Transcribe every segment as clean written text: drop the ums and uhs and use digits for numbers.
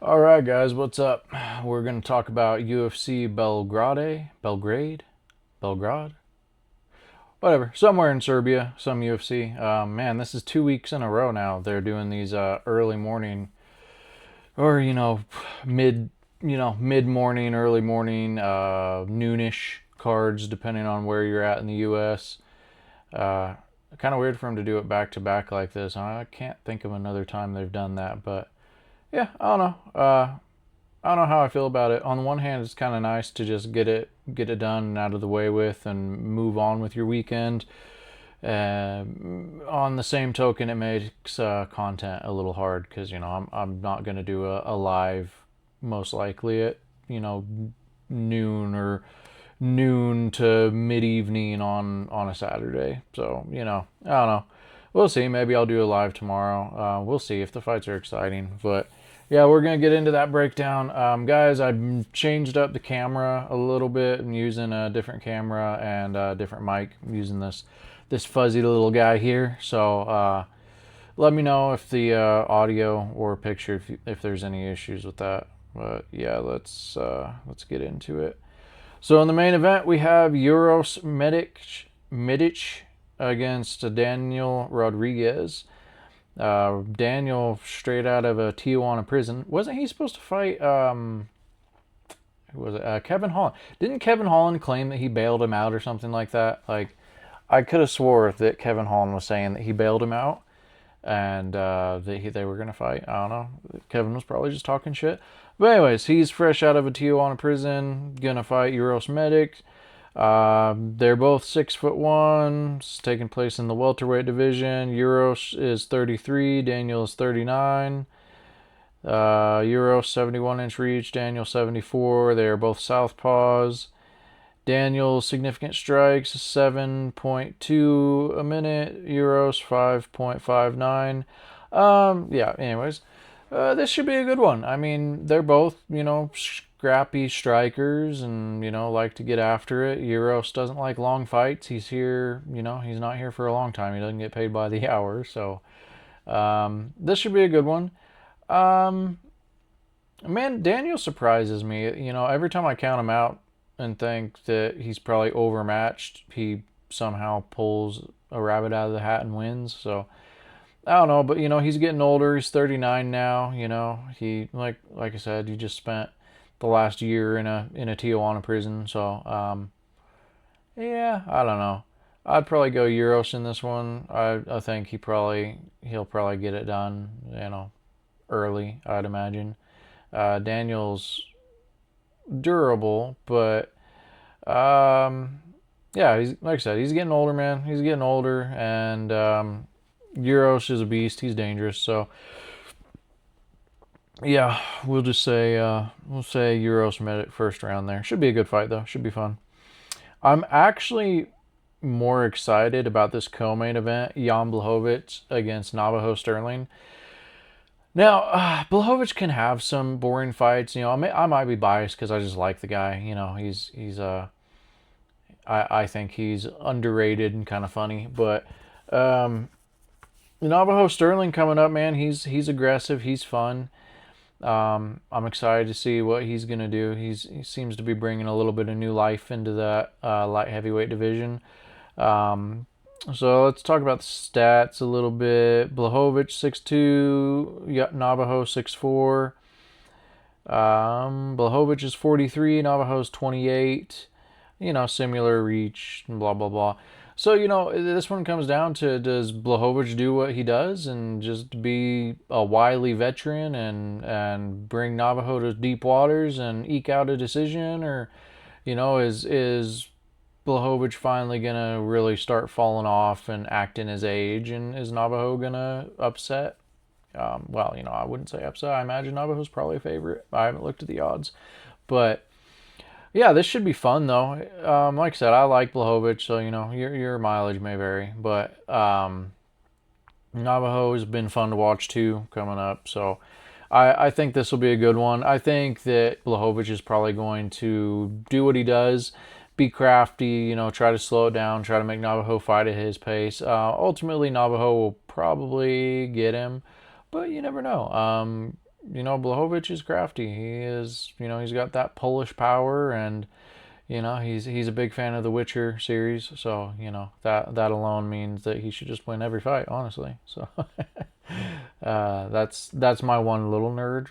All right, guys, what's up? We're going to talk about UFC Belgrade, whatever, somewhere in Serbia, some UFC. Man, this is 2 weeks in a row now. They're doing these early morning, or mid, mid morning, early morning, noonish cards, depending on where you're at in the U.S. Kind of weird for them to do it back to back like this. I can't think of another time they've done that, but yeah, I don't know. I don't know how I feel about it. On the one hand, it's kind of nice to just get it done and out of the way with and move on with your weekend. On the same token, it makes content a little hard because I'm not gonna do a live, most likely at noon or noon to mid evening on a Saturday. So I don't know. We'll see. Maybe I'll do a live tomorrow. We'll see if the fights are exciting, but yeah, we're going to get into that breakdown. Guys, I changed up the camera a little bit. I'm using a different camera and a different mic. I'm using this fuzzy little guy here. So let me know if the audio or picture, if there's any issues with that. But yeah, let's get into it. So in the main event, we have Medic against Daniel Rodriguez. Daniel straight out of a Tijuana prison. Wasn't he supposed to fight who was it? Kevin Holland. Didn't Kevin Holland claim that he bailed him out or something like that? Like, I could have swore that Kevin Holland was saying that he bailed him out and they were gonna fight. I don't know. Kevin was probably just talking shit. But anyways, he's fresh out of a Tijuana prison, gonna fight Uros Medic. They're both 6'1", it's taking place in the welterweight division. Euros is 33, Daniel is 39. Euros 71-inch reach, Daniel 74. They are both southpaws. Daniel's significant strikes 7.2 a minute, Euros 5.59. Yeah, anyways. This should be a good one. I mean, they're both, scrappy strikers and, like to get after it. Euros doesn't like long fights. He's here, he's not here for a long time. He doesn't get paid by the hour. So this should be a good one. Man, Daniel surprises me. Every time I count him out and think that he's probably overmatched, he somehow pulls a rabbit out of the hat and wins. So I don't know, but he's getting older. He's 39 now. He like I said, he just spent the last year in a Tijuana prison. So yeah, I don't know. I'd probably go Euros in this one. I think he'll probably get it done. Early. I'd imagine. Daniel's durable, but yeah, he's like I said, he's getting older, man. He's getting older, and Euros is a beast. He's dangerous. So yeah, we'll say Euros Medic first round there. Should be a good fight though. Should be fun. I'm actually more excited about this co-main event, Jan Blachowicz against Navajo Sterling. Now, Blachowicz can have some boring fights. I might be biased because I just like the guy. I think he's underrated and kind of funny, but Navajo Sterling coming up, man. He's aggressive. He's fun. I'm excited to see what he's gonna do. He seems to be bringing a little bit of new life into that light heavyweight division. So let's talk about the stats a little bit. Blachowicz 6'2", Navajo 6'4". Blachowicz is 43, Navajo's 28. Similar reach, blah blah blah. So, this one comes down to, does Blachowicz do what he does and just be a wily veteran and bring Navajo to deep waters and eke out a decision? Or, is Blachowicz finally going to really start falling off and acting his age? And is Navajo going to upset? Well, I wouldn't say upset. I imagine Navajo's probably a favorite. I haven't looked at the odds. But yeah, this should be fun though. Like I said, I like Blachowicz, so your mileage may vary, but Navajo has been fun to watch too coming up. So I think this will be a good one. I think that Blachowicz is probably going to do what he does, be crafty, try to slow it down, try to make Navajo fight at his pace. Ultimately, Navajo will probably get him, but you never know. Blachowicz is crafty. He is, he's got that Polish power, and he's a big fan of the Witcher series. So that alone means that he should just win every fight, honestly. So that's my one little nerd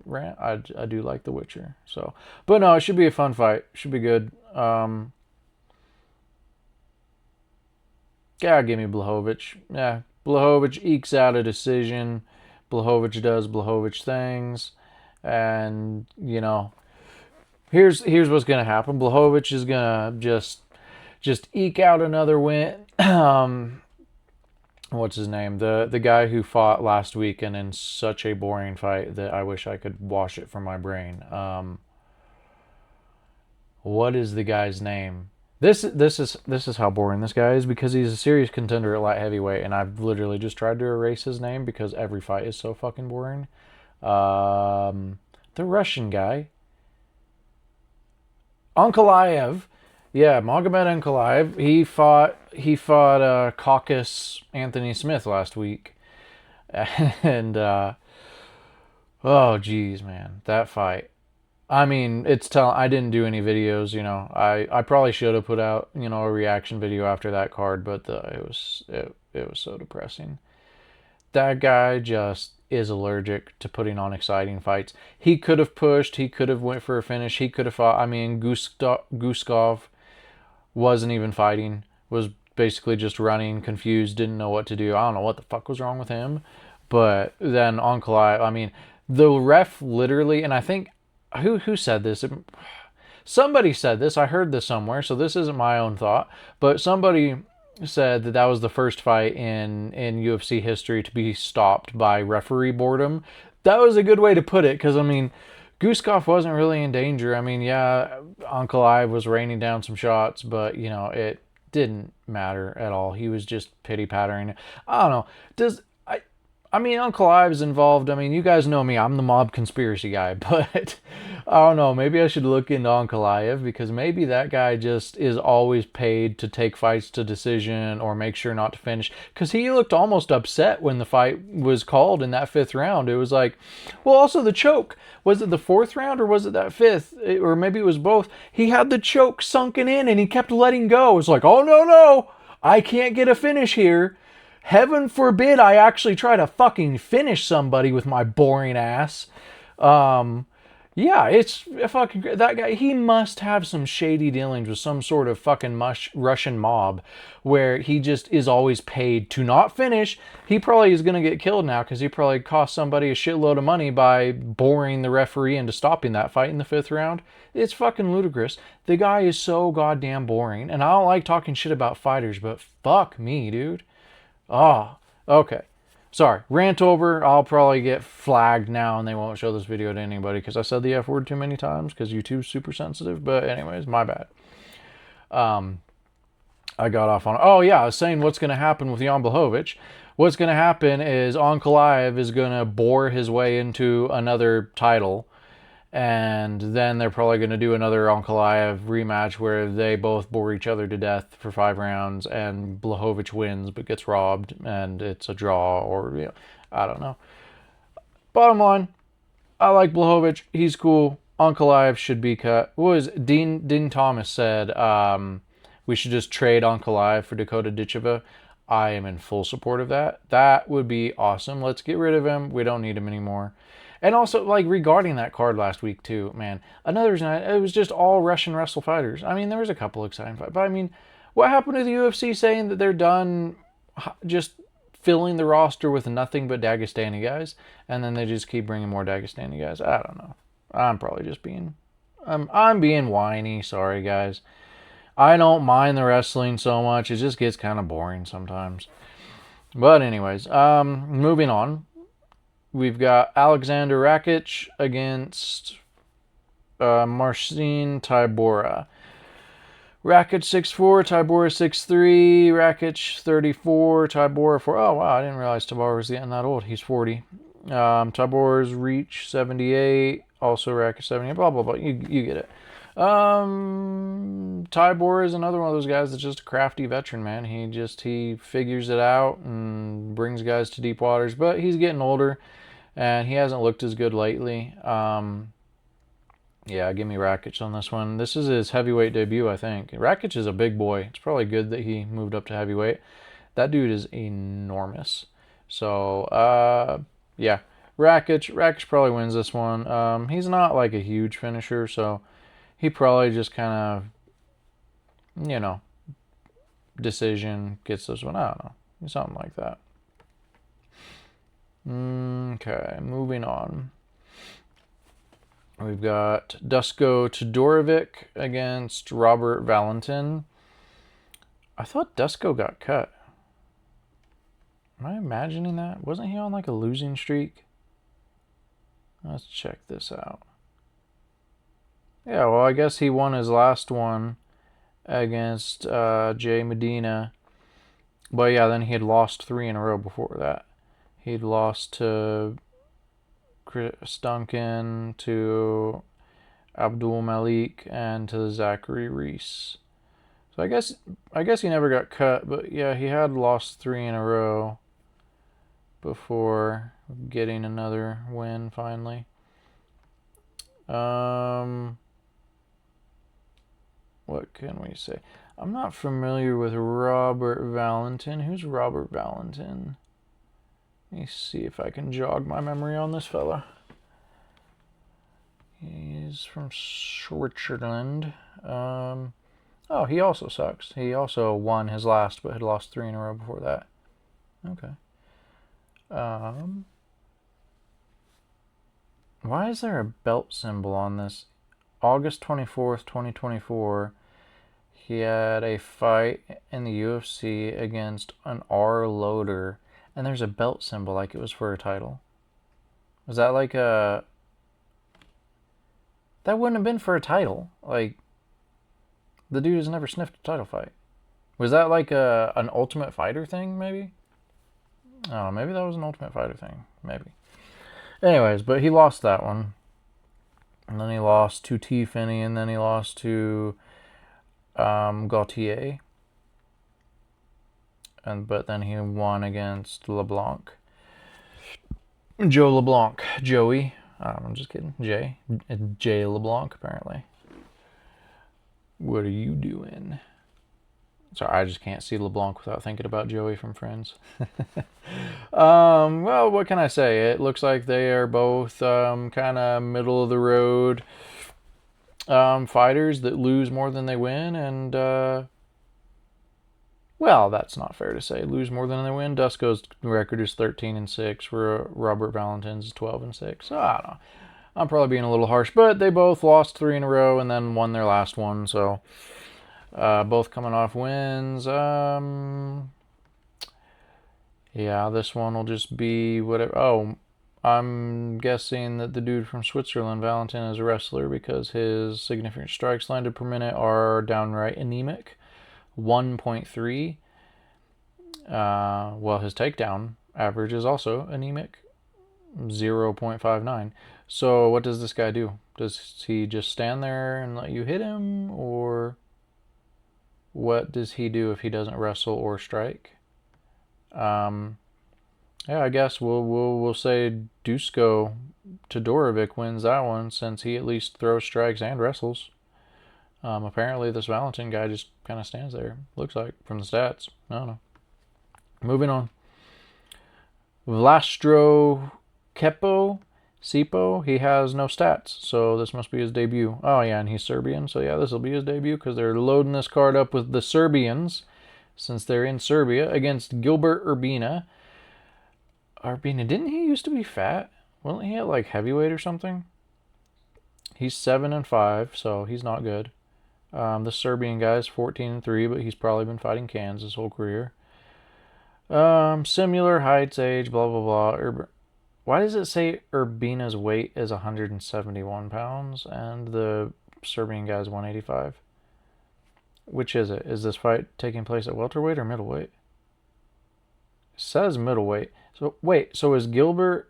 rant. I do like the Witcher. So, but no, it should be a fun fight. Should be good. Yeah, give me Blachowicz. Yeah, Blachowicz ekes out a decision. Blachowicz does Blachowicz things, and here's what's gonna happen. Blachowicz is gonna just eke out another win. What's his name? The guy who fought last week and in such a boring fight that I wish I could wash it from my brain. What is the guy's name? This is how boring this guy is, because he's a serious contender at light heavyweight, and I've literally just tried to erase his name because every fight is so fucking boring. The Russian guy, Ankalaev. Yeah, Magomed Ankalaev. He fought Caucus Anthony Smith last week, and oh geez, man, that fight. I mean, I didn't do any videos, I probably should have put out, a reaction video after that card, but it was so depressing. That guy just is allergic to putting on exciting fights. He could have pushed, he could have went for a finish, he could have fought. I mean, Guskov wasn't even fighting, was basically just running, confused, didn't know what to do. I don't know what the fuck was wrong with him. But then Ankalaev, I mean, the ref literally, and I think who said this? Somebody said this. I heard this somewhere, so this isn't my own thought. But somebody said that was the first fight in UFC history to be stopped by referee boredom. That was a good way to put it, because, I mean, Guskov wasn't really in danger. I mean, yeah, Ankalaev was raining down some shots, but, it didn't matter at all. He was just pity-pattering. I don't know. I mean, Ankalaev's involved. I mean, you guys know me. I'm the mob conspiracy guy. But I don't know. Maybe I should look into Ankalaev, because maybe that guy just is always paid to take fights to decision or make sure not to finish. Because he looked almost upset when the fight was called in that 5th round. It was like, well, also the choke. Was it the 4th round or was it that 5th? Or maybe it was both. He had the choke sunken in and he kept letting go. It's like, oh, no. I can't get a finish here. Heaven forbid I actually try to fucking finish somebody with my boring ass. Yeah, it's fucking great. That guy, he must have some shady dealings with some sort of fucking Russian mob where he just is always paid to not finish. He probably is going to get killed now, because he probably cost somebody a shitload of money by boring the referee into stopping that fight in the 5th round. It's fucking ludicrous. The guy is so goddamn boring, and I don't like talking shit about fighters, but fuck me, dude. Oh, okay. Sorry, rant over. I'll probably get flagged now and they won't show this video to anybody because I said the F word too many times because YouTube's super sensitive. But anyways, my bad. I got off on... Oh, yeah, I was saying what's going to happen with Jan Blachowicz. What's going to happen is Ankalaev is going to bore his way into another title. And then they're probably going to do another Ankalaev rematch where they both bore each other to death for 5 rounds and Blachowicz wins but gets robbed and it's a draw, or, I don't know. Bottom line, I like Blachowicz. He's cool. Ankalaev should be cut. What was Dean Thomas said we should just trade Ankalaev for Dakota Ditcheva. I am in full support of that. That would be awesome. Let's get rid of him. We don't need him anymore. And also, like, regarding that card last week, too, man, another reason, it was just all Russian wrestle fighters. I mean, there was a couple exciting fights. But, I mean, what happened to the UFC saying that they're done just filling the roster with nothing but Dagestani guys, and then they just keep bringing more Dagestani guys? I don't know. I'm probably just being... I'm being whiny. Sorry, guys. I don't mind the wrestling so much. It just gets kind of boring sometimes. But anyways, moving on. We've got Alexander Rakic against Marcin Tybura. Rakic 6'4", Tybura 6'3", Rakic 34, Tybura 4. Oh, wow, I didn't realize Tybura was getting that old. He's 40. Tybura's reach 78, also Rakic 78, blah, blah, blah. You get it. Tybura is another one of those guys that's just a crafty veteran, man. He figures it out and brings guys to deep waters, but he's getting older. and he hasn't looked as good lately. Yeah, give me Rakic on this one. This is his heavyweight debut, I think. Rakic is a big boy. It's probably good that he moved up to heavyweight. That dude is enormous. So, yeah. Rakic probably wins this one. He's not like a huge finisher, so he probably just kind of, decision gets this one. I don't know. Something like that. Okay, moving on. We've got Dusko Todorovic against Robert Valentin. I thought Dusko got cut. Am I imagining that? Wasn't he on like a losing streak? Let's check this out. Yeah, well, I guess he won his last one against Jay Medina. But yeah, then he had lost 3 in a row before that. He'd lost to Chris Duncan, to Abdul Malik, and to Zachary Reese. So I guess he never got cut, but yeah, he had lost 3 in a row before getting another win finally. What can we say? I'm not familiar with Robert Valentin. Who's Robert Valentin? Let me see if I can jog my memory on this fella. He's from Switzerland. Oh, he also sucks. He also won his last, but had lost 3 in a row before that. Okay. Why is there a belt symbol on this? August 24th, 2024, he had a fight in the UFC against an R Loader, and there's a belt symbol like it was for a title. Was that like a... That wouldn't have been for a title. Like, the dude has never sniffed a title fight. Was that like an Ultimate Fighter thing, maybe? Oh, maybe that was an Ultimate Fighter thing. Maybe. Anyways, but he lost that one. And then he lost to T. Finney, and then he lost to Gautier. But then he won against LeBlanc. Joe LeBlanc. Joey. I'm just kidding. Jay LeBlanc, apparently. What are you doing? Sorry, I just can't see LeBlanc without thinking about Joey from Friends. Well, what can I say? It looks like they are both kind of middle of the road fighters that lose more than they win, and well, that's not fair to say. Lose more than they win. Dusko's record is 13-6, where Robert Valentin's is 12-6. So I don't know. I'm probably being a little harsh, but they both lost 3 in a row and then won their last one. So both coming off wins. Yeah, this one will just be whatever. Oh, I'm guessing that the dude from Switzerland, Valentin, is a wrestler because his significant strikes landed per minute are downright anemic. 1.3. Well, his takedown average is also anemic. 0.59. So what does this guy do? Does he just stand there and let you hit him, or what does he do if he doesn't wrestle or strike? Yeah, I guess we'll say Dusko Todorovic wins that one, since he at least throws strikes and wrestles. Apparently this Valentin guy just kind of stands there, looks like, from the stats. I don't know. Moving on. Vlastro Cepo, he has no stats, so this must be his debut. Oh yeah, and he's Serbian, so yeah, this will be his debut because they're loading this card up with the Serbians, since they're in Serbia, against Gilbert Urbina. Urbina, didn't he used to be fat? Wasn't he at like heavyweight or something? He's 7-5, so he's not good. The Serbian guy's 14-3, but he's probably been fighting cans his whole career. Similar heights, age, blah blah blah. Why does it say Urbina's weight is 171 pounds and the Serbian guy's 185? Which is it? Is this fight taking place at welterweight or middleweight? It says middleweight. So wait, so is Gilbert...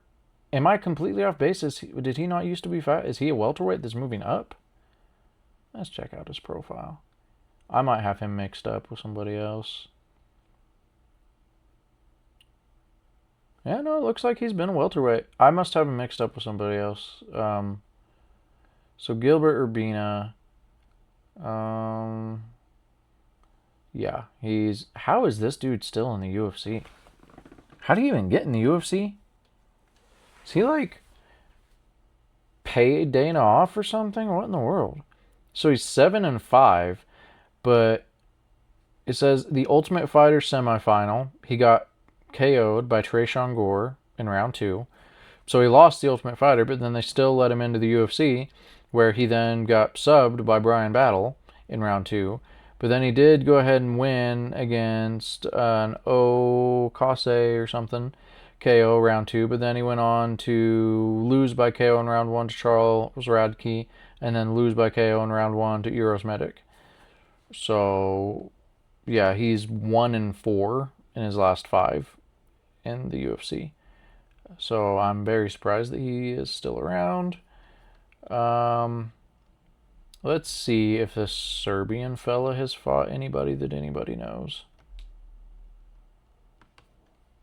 Am I completely off base? Did he not used to be fat? Is he a welterweight that's moving up? Let's check out his profile. I might have him mixed up with somebody else. Yeah, no, it looks like he's been a welterweight. I must have him mixed up with somebody else. So Gilbert Urbina. Yeah, he's... How is this dude still in the UFC? How do you even get in the UFC? Is he like paid Dana off or something? What in the world? So he's 7-5, but it says the Ultimate Fighter semifinal. He got KO'd by Trayshawn Gore in round 2. So he lost the Ultimate Fighter, but then they still let him into the UFC, where he then got subbed by Brian Battle in round 2. But then he did go ahead and win against an Okase or something, KO round 2. But then he went on to lose by KO in round 1 to Charles Radke, and then lose by KO in round 1 to Eros Medic. So, yeah, he's 1-4 in his last 5 in the UFC. So I'm very surprised that he is still around. Let's see if this Serbian fella has fought anybody that anybody knows.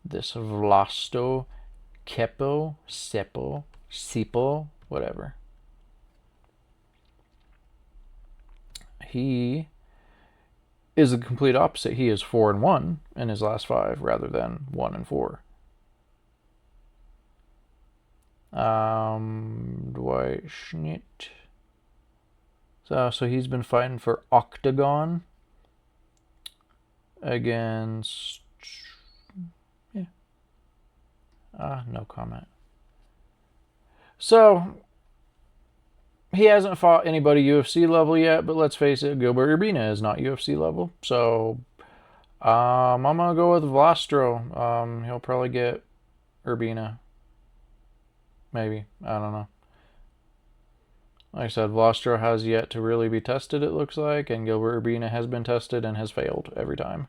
This Vlasto Cepo, whatever. He is the complete opposite. He is 4-1 in his last 5 rather than 1-4. Dwight Schnitt. So he's been fighting for Octagon against... Yeah. No comment. So, he hasn't fought anybody UFC level yet, but let's face it, Gilbert Urbina is not UFC level. So, I'm going to go with Vlastro. He'll probably get Urbina. Maybe. I don't know. Like I said, Vlastro has yet to really be tested, it looks like, and Gilbert Urbina has been tested and has failed every time.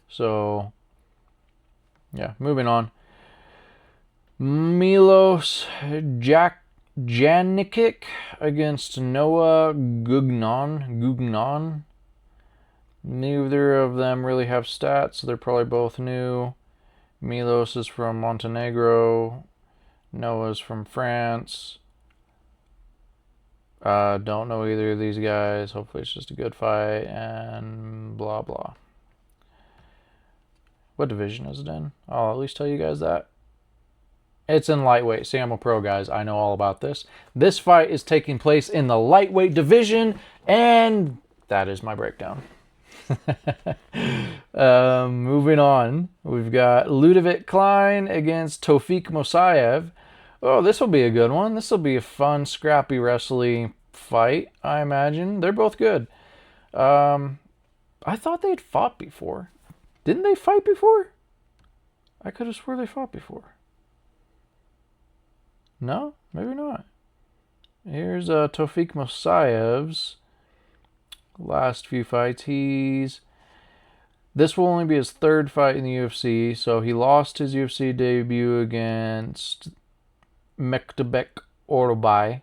So, yeah, moving on. Milos Janicic against Noah Gugnon. Neither of them really have stats, so they're probably both new. Milos is from Montenegro. Noah's from France. Don't know either of these guys. Hopefully it's just a good fight and blah blah. What division is it in? I'll at least tell you guys that. It's in lightweight. See, I'm a pro, guys. I know all about this. This fight is taking place in the lightweight division, and that is my breakdown. Moving on, we've got Ludovic Klein against Tofik Musayev. Oh, this will be a good one. This will be a fun, scrappy, wrestling fight, I imagine. They're both good. I thought they'd fought before. Didn't they fight before? I could have swore they fought before. No? Maybe not. Here's Tofik Musayev's last few fights. This will only be his 3rd fight in the UFC. So he lost his UFC debut against Mektebek Orobay.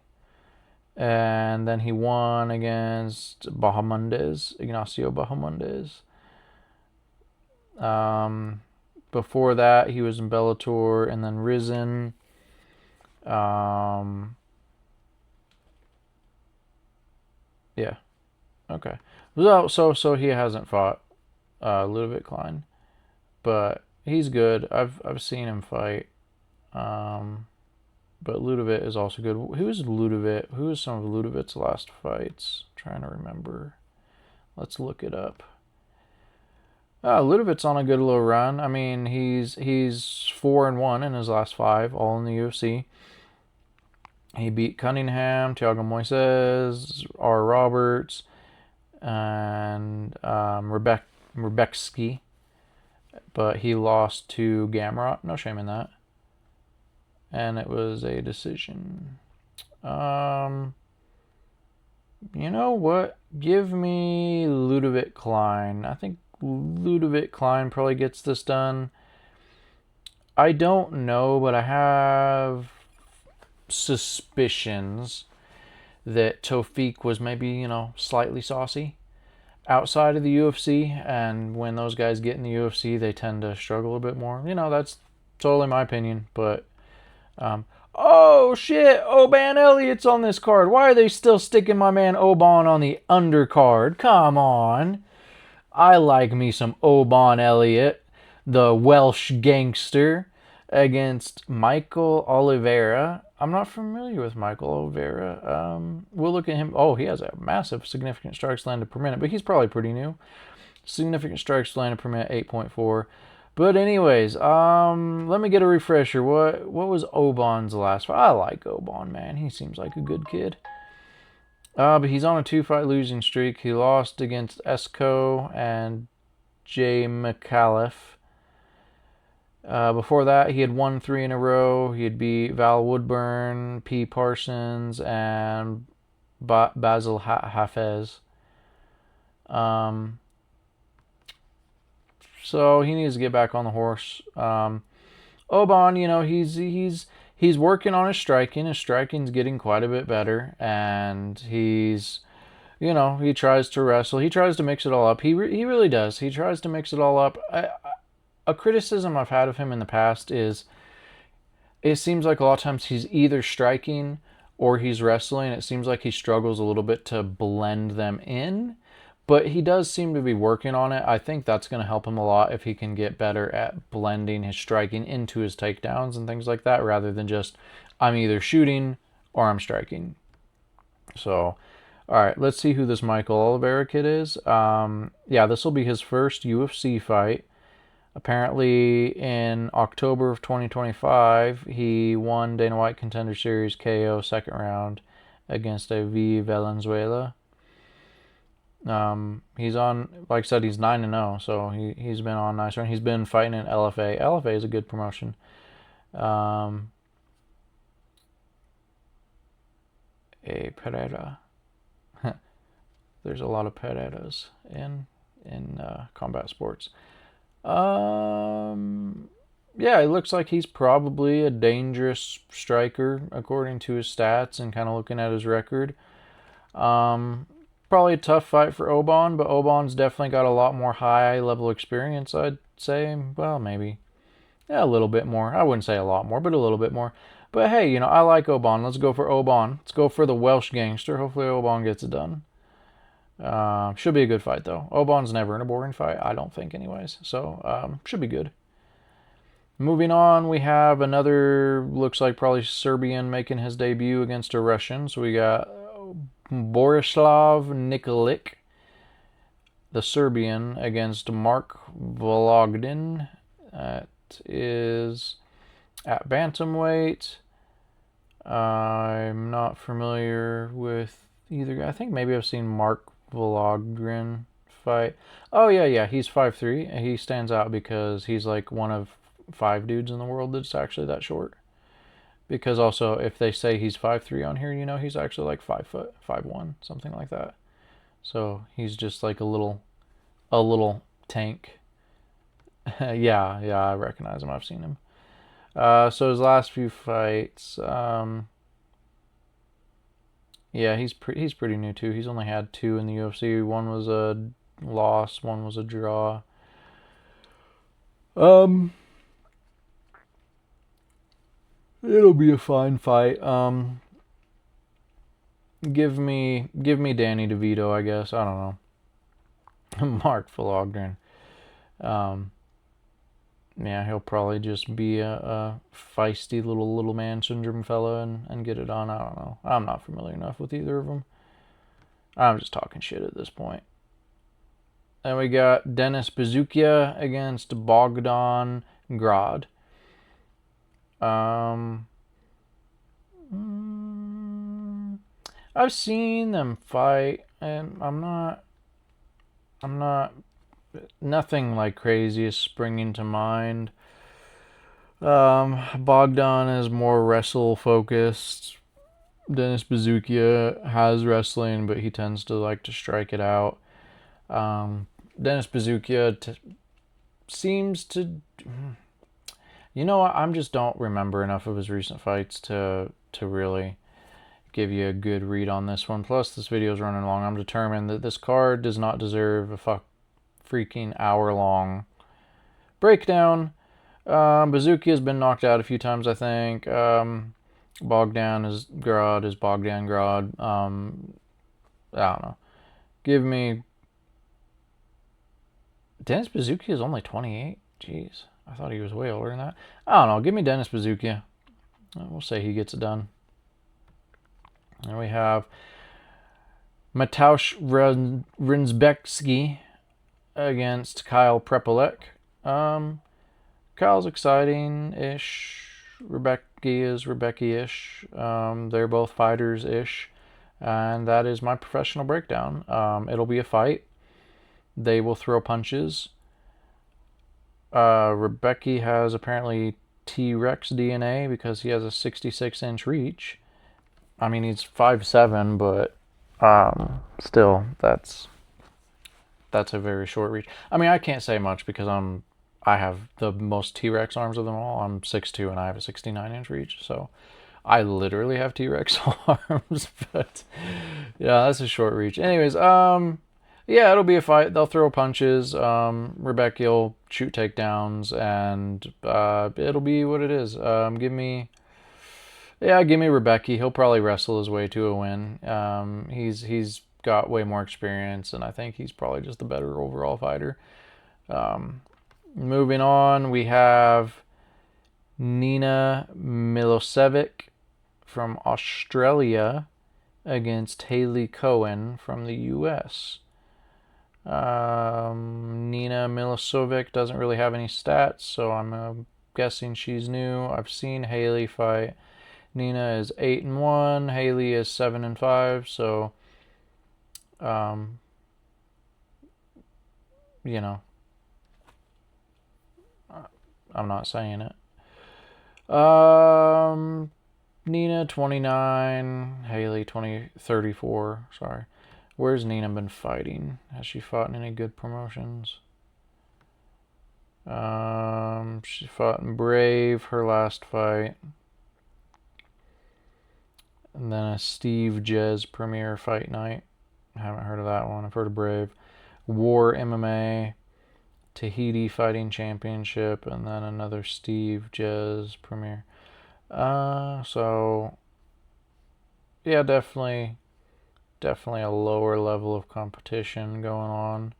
And then he won against Ignacio Bahamondes. Before that, he was in Bellator and then Risen. Yeah. Okay. So he hasn't fought Ludovic Klein, but he's good. I've seen him fight. But Ludovic is also good. Who is Ludovic? Who is some of Ludovic's last fights? I'm trying to remember. Let's look it up. Ludovic's on a good little run. I mean, he's 4-1 in his last 5, all in the UFC. He beat Cunningham, Thiago Moises, R. Roberts, and Rebecki. But he lost to Gamrot. No shame in that. And it was a decision. You know what? Give me Ludovic Klein. I think Ludovic Klein probably gets this done. I don't know, but I have suspicions that Tofik was maybe, slightly saucy outside of the UFC, and when those guys get in the UFC, they tend to struggle a bit more. That's Totally my opinion, but oh shit, Oban Elliott's on this card. Why are they still sticking my man Oban on the undercard? Come on. I like me some Oban Elliott, the Welsh gangster, against Michael Oliveira. I'm not familiar with Michael Oliveira. We'll look at him. Oh, he has a massive significant strikes landed per minute, but he's probably pretty new. Significant strikes landed per minute, 8.4. But anyways, let me get a refresher. What was Oban's last fight? I like Oban, man. He seems like a good kid. But he's on a 2-fight losing streak. He lost against Cepo and Jay McAuliffe. Before that, he had won 3 in a row. He had beat Val Woodburn, P. Parsons, and Basil Hafez. So he needs to get back on the horse. Oban, you know, he's working on his striking. His striking's getting quite a bit better, and he's, you know, he tries to wrestle. He tries to mix it all up. He really does. He tries to mix it all up. A criticism I've had of him in the past is it seems like a lot of times he's either striking or he's wrestling. It seems like he struggles a little bit to blend them in. But he does seem to be working on it. I think that's going to help him a lot if he can get better at blending his striking into his takedowns and things like that, rather than just, I'm either shooting or I'm striking. So, all right, let's see who this Michael Oliveira kid is. Yeah, this will be his first UFC fight. Apparently, in October of 2025, he won Dana White Contender Series KO second round against a V. Valenzuela. He's on, like I said, he's 9-0, so he's been on a nice run. He's been fighting in LFA. LFA is a good promotion. A Pereira. There's a lot of Pereiras in combat sports. Yeah, it looks like he's probably a dangerous striker according to his stats and kind of looking at his record. Probably a tough fight for Oban, but Oban's definitely got a lot more high-level experience, I'd say. Well, maybe. Yeah, a little bit more. I wouldn't say a lot more, but a little bit more. But hey, you know, I like Oban. Let's go for Oban. Let's go for the Welsh gangster. Hopefully Oban gets it done. Should be a good fight, though. Oban's never in a boring fight, I don't think, anyways. So, should be good. Moving on, we have another, looks like probably Serbian making his debut against a Russian. So we got Borislav Nikolic, the Serbian, against Mark Vologdin. That is at bantamweight. I'm not familiar with either guy. I think maybe I've seen Mark Vologdin fight. Oh, yeah, he's 5'3". He stands out because he's like one of 5 dudes in the world that's actually that short. Because also, if they say he's 5'3" on here, you know he's actually like 5 foot, 5'1", something like that. So he's just like a little tank. yeah, I recognize him. I've seen him. So his last few fights, yeah, he's pretty new too. He's only had 2 in the UFC. One was a loss, one was a draw. It'll be a fine fight. Give me Danny DeVito, I guess. I don't know. Mark Vologdin. Yeah, he'll probably just be a feisty little man syndrome fella and get it on. I don't know. I'm not familiar enough with either of them. I'm just talking shit at this point. Then we got Denis Buzukja against Bogdan Grad. I've seen them fight, and I'm not, nothing like crazy is springing to mind. Bogdan is more wrestle focused. Denis Buzukja has wrestling, but he tends to like to strike it out. Denis Buzukja seems to... You know what? I just don't remember enough of his recent fights to really give you a good read on this one. Plus, this video is running long. I'm determined that this card does not deserve a freaking hour-long breakdown. Buzukja has been knocked out a few times, I think. Bogdan is Bogdan Grad. I don't know. Give me... Dennis Buzukja is only 28? Jeez. I thought he was way older than that. I don't know. Give me Dennis Buzukja. We'll say he gets it done. And we have Mateusz Rebecki against Kyle Prepolec. Kyle's exciting-ish. Rebecki is Rebecki-ish. They're both fighters-ish. And that is my professional breakdown. It'll be a fight. They will throw punches. Rebecki has apparently T-Rex DNA because he has a 66-inch reach. I mean, he's 5'7", but still, that's a very short reach. I mean, I can't say much because I have the most T-Rex arms of them all. I'm 6'2", and I have a 69-inch reach, so I literally have T-Rex arms. But yeah, that's a short reach. Anyways, yeah, it'll be a fight. They'll throw punches. Rebecki will shoot takedowns, and it'll be what it is. Give me Rebecki. He'll probably wrestle his way to a win. He's got way more experience, and I think he's probably just the better overall fighter. Moving on, we have Nina Milosic from Australia against Haley Cowan from the U.S. Nina Milosic doesn't really have any stats, so I'm guessing she's new. I've seen Haley fight. Nina is 8-1. Haley is 7-5. So, you know, I'm not saying it. Nina 29. Haley 34. Sorry. Where's Nina been fighting? Has she fought in any good promotions? She fought in Brave, her last fight. And then a Steve Jez Premier Fight Night. I haven't heard of that one. I've heard of Brave. War MMA, Tahiti Fighting Championship, and then another Steve Jez Premier. So, yeah, definitely a lower level of competition going on.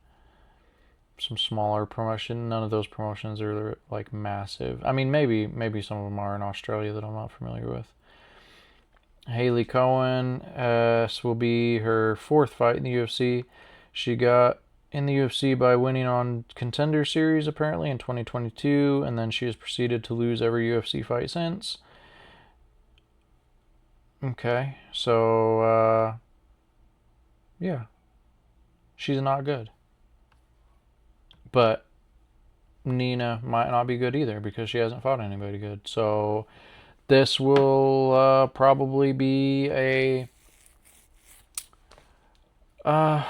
Some smaller promotion. None of those promotions are like massive. I mean, maybe some of them are in Australia that I'm not familiar with. Haley Cowan, this will be her 4th fight in the UFC. She got in the UFC by winning on Contender Series apparently in 2022, and then she has proceeded to lose every UFC fight since. Okay, so yeah, she's not good. But Nina might not be good either because she hasn't fought anybody good. So this will probably be a... how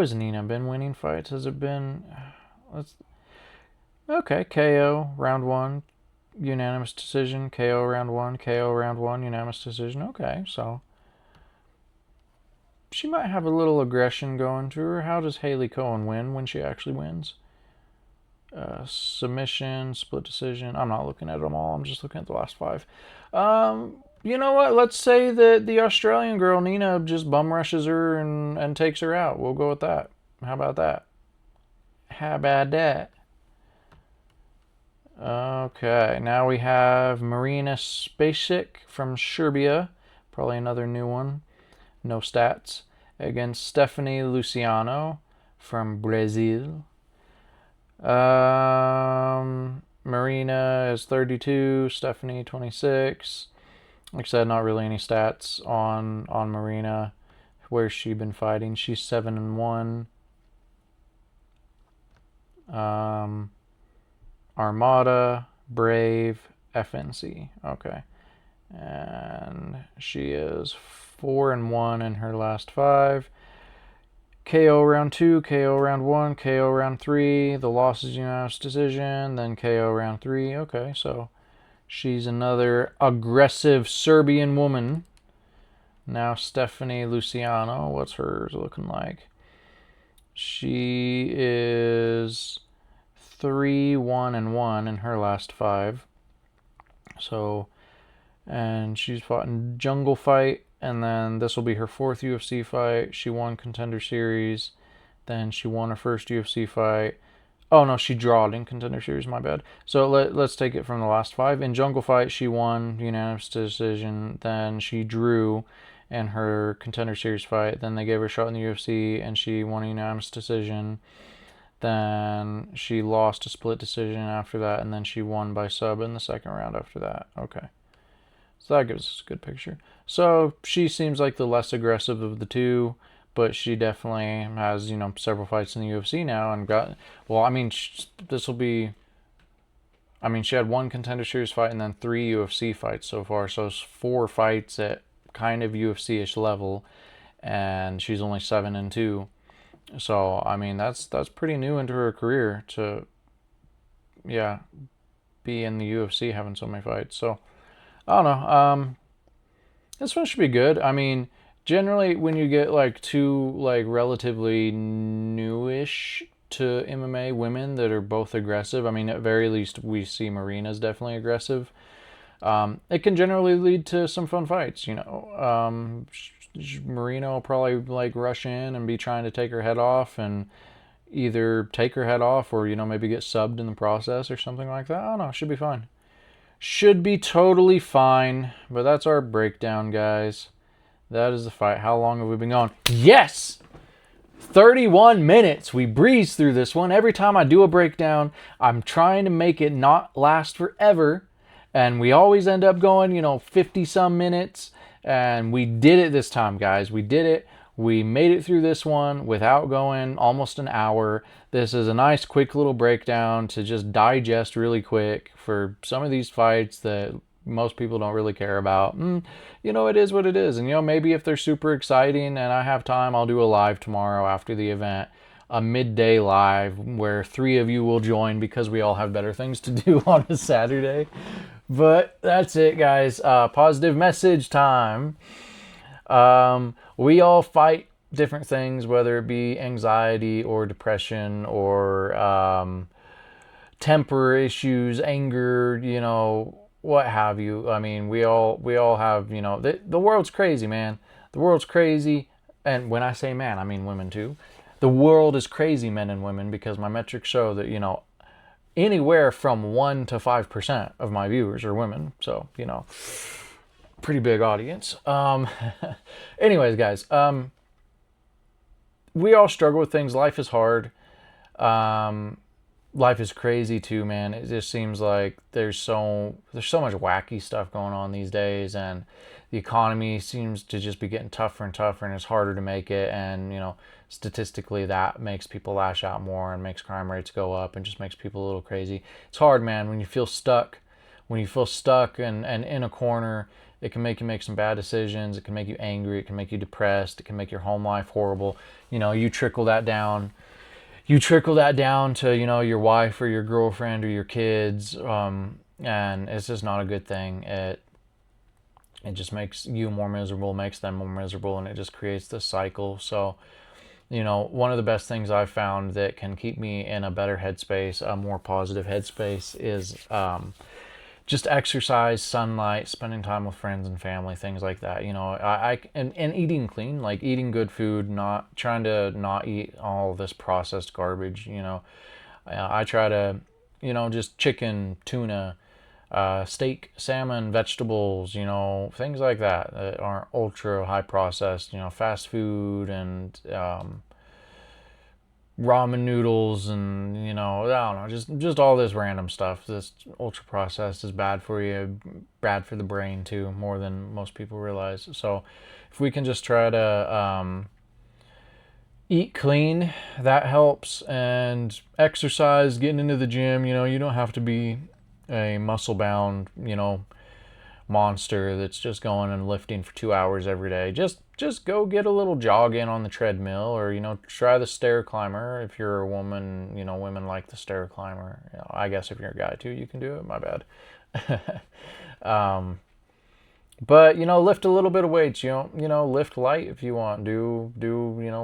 has Nina been winning fights? Has it been... Okay, KO, round 1, unanimous decision. KO, round 1, KO, round 1, unanimous decision. Okay, so... she might have a little aggression going to her. How does Haley Cowan win when she actually wins? Submission, split decision. I'm not looking at them all. I'm just looking at the last 5. You know what? Let's say that the Australian girl, Nina, just bum rushes her and takes her out. We'll go with that. How about that? Okay, now we have Marina Spasic from Serbia. Probably another new one. No stats. Against Stephanie Luciano from Brazil. Marina is 32, Stephanie 26. Like I said, not really any stats on Marina. Where's she been fighting? She's 7-1. Armada, Brave, FNC. Okay. And she is 4-1 in her last 5. KO round 2, KO round 1, KO round 3. The loss is unanimous decision, then KO round 3. Okay, so she's another aggressive Serbian woman. Now Stephanie Luciano, what's hers looking like? She is 3-1-1 in her last 5. So, and she's fought in Jungle Fight, and then this will be her 4th UFC fight. She won Contender Series, then she won her first UFC fight. Oh no, she drawed in Contender Series, my bad. So let's take it from the last 5. In Jungle Fight, she won unanimous decision, then she drew in her Contender Series fight, then they gave her a shot in the UFC, and she won a unanimous decision. Then she lost a split decision after that, and then she won by sub in the second round after that. Okay. So that gives us a good picture. So she seems like the less aggressive of the two, but she definitely has, several fights in the UFC now and got, well, I mean, this will be, I mean, she had 1 Contender Series fight and then 3 UFC fights so far. So it's 4 fights at kind of UFC-ish level, and she's only 7-2. So, I mean, that's pretty new into her career to, yeah, be in the UFC having so many fights. So, I don't know. This one should be good. I mean, generally, when you get, like, 2, like, relatively newish to MMA women that are both aggressive, I mean, at very least, we see Marina's definitely aggressive. It can generally lead to some fun fights, Marina will probably like rush in and be trying to take her head off and either take her head off or, maybe get subbed in the process or something like that. I don't know. Should be fine. Should be totally fine. But that's our breakdown, guys. That is the fight. How long have we been going? Yes! 31 minutes. We breeze through this one. Every time I do a breakdown, I'm trying to make it not last forever. And we always end up going, 50 some minutes. And we did it this time, guys. We did it. We made it through this one without going almost an hour. This is a nice, quick little breakdown to just digest really quick for some of these fights that most people don't really care about. It is what it is. And, maybe if they're super exciting and I have time, I'll do a live tomorrow after the event. A midday live where 3 of you will join because we all have better things to do on a Saturday. But that's it, guys. Positive message time. We all fight different things, whether it be anxiety or depression or temper issues, anger, what have you. I mean, we all have, the world's crazy, man. The world's crazy. And when I say man, I mean women too. The world is crazy, men and women, because my metrics show that, anywhere from 1 to 5% of my viewers are women. So, pretty big audience. Anyways, guys, we all struggle with things. Life is hard. Life is crazy too, man. It just seems like there's so much wacky stuff going on these days, and the economy seems to just be getting tougher and tougher, and it's harder to make it. And, statistically that makes people lash out more and makes crime rates go up and just makes people a little crazy. It's hard, man, when you feel stuck. When you feel stuck and in a corner, it can make you make some bad decisions. It can make you angry. It can make you depressed. It can make your home life horrible. You trickle that down. You trickle that down to, your wife or your girlfriend or your kids. And it's just not a good thing. It just makes you more miserable, makes them more miserable, and it just creates this cycle. So, one of the best things I've found that can keep me in a better headspace, a more positive headspace, is just exercise, sunlight, spending time with friends and family, things like that. And eating clean, like eating good food, not trying to not eat all this processed garbage. I try to, just chicken, tuna, steak, salmon, vegetables, things like that aren't ultra high processed, fast food and ramen noodles and, I don't know, just all this random stuff. This ultra processed is bad for you, bad for the brain too, more than most people realize. So if we can just try to eat clean, that helps. And exercise, getting into the gym, you don't have to be a muscle-bound, monster that's just going and lifting for 2 hours every day. Just go get a little jog in on the treadmill, or try the stair climber if you're a woman. Women like the stair climber. I guess if you're a guy too, you can do it. My bad. But lift a little bit of weights. Lift light if you want. Do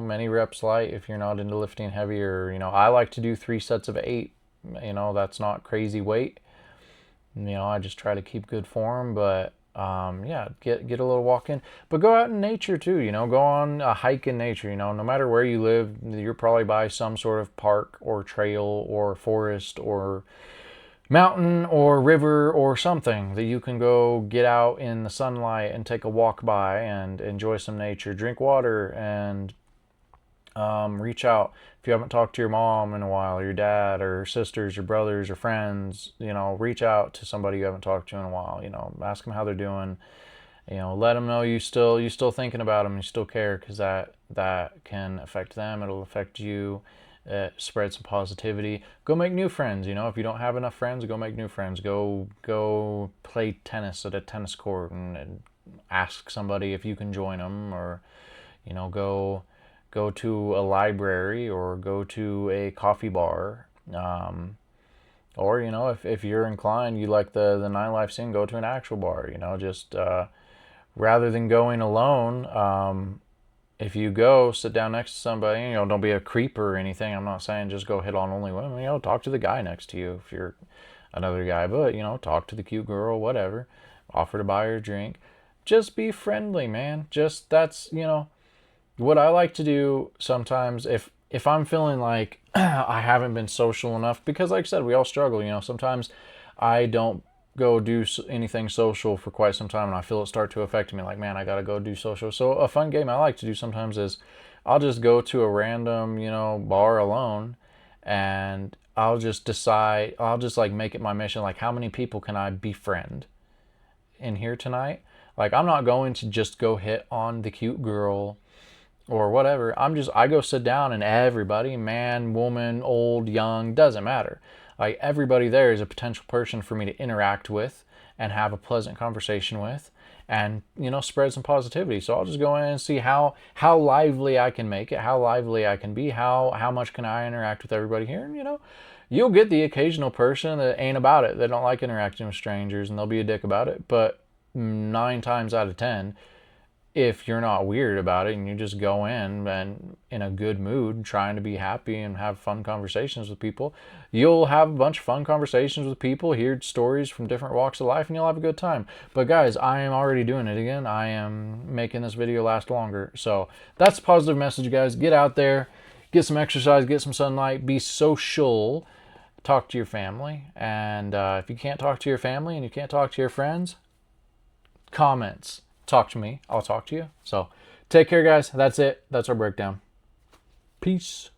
many reps light if you're not into lifting heavier. I like to do 3 sets of 8 You know, that's not crazy weight. You know, I just try to keep good form, but yeah, get a little walk in. But go out in nature too, you know, go on a hike in nature, you know, no matter where you live, you're probably by some sort of park or trail or forest or mountain or river or something that you can go get out in the sunlight and take a walk by and enjoy some nature, drink water, and reach out. If you haven't talked to your mom in a while, or your dad, or sisters, or brothers, or friends, you know, reach out to somebody you haven't talked to in a while. You know, ask them how they're doing. You know, let them know you still thinking about them, you still care, because that can affect them. It'll affect you. Spread some positivity. Go make new friends. You know, if you don't have enough friends, go make new friends. Go play tennis at a tennis court and ask somebody if you can join them, or you know, go to a library or go to a coffee bar. Or, you know, if you're inclined, you like the nightlife scene, go to an actual bar, you know, just rather than going alone. If you go, sit down next to somebody, you know, don't be a creep or anything. I'm not saying just go hit on only women, you know, talk to the guy next to you if you're another guy, but, you know, talk to the cute girl, whatever, offer to buy her a drink. Just be friendly, man. Just, that's, you know, what I like to do sometimes if I'm feeling like I haven't been social enough, because like I said, we all struggle, you know, sometimes I don't go do anything social for quite some time and I feel it start to affect me, like, man, I gotta go do social. So a fun game I like to do sometimes is I'll just go to a random, you know, bar alone, and I'll just decide, I'll just like make it my mission, like, how many people can I befriend in here tonight? Like, I'm not going to just go hit on the cute girl or whatever. I go sit down, and everybody, man, woman, old, young, doesn't matter. Like, everybody there is a potential person for me to interact with and have a pleasant conversation with, and, you know, spread some positivity. So I'll just go in and see how lively I can make it, how lively I can be, how much can I interact with everybody here. And, you know, you'll get the occasional person that ain't about it. They don't like interacting with strangers, and they'll be a dick about it. But 9 times out of 10, if you're not weird about it and you just go in and in a good mood, trying to be happy and have fun conversations with people, you'll have a bunch of fun conversations with people, hear stories from different walks of life, and you'll have a good time. But guys, I am already doing it again. I am making this video last longer. So that's a positive message, guys. Get out there, get some exercise, get some sunlight, be social, talk to your family. And if you can't talk to your family and you can't talk to your friends, comments. Talk to me. I'll talk to you. So take care, guys. That's it. That's our breakdown. Peace.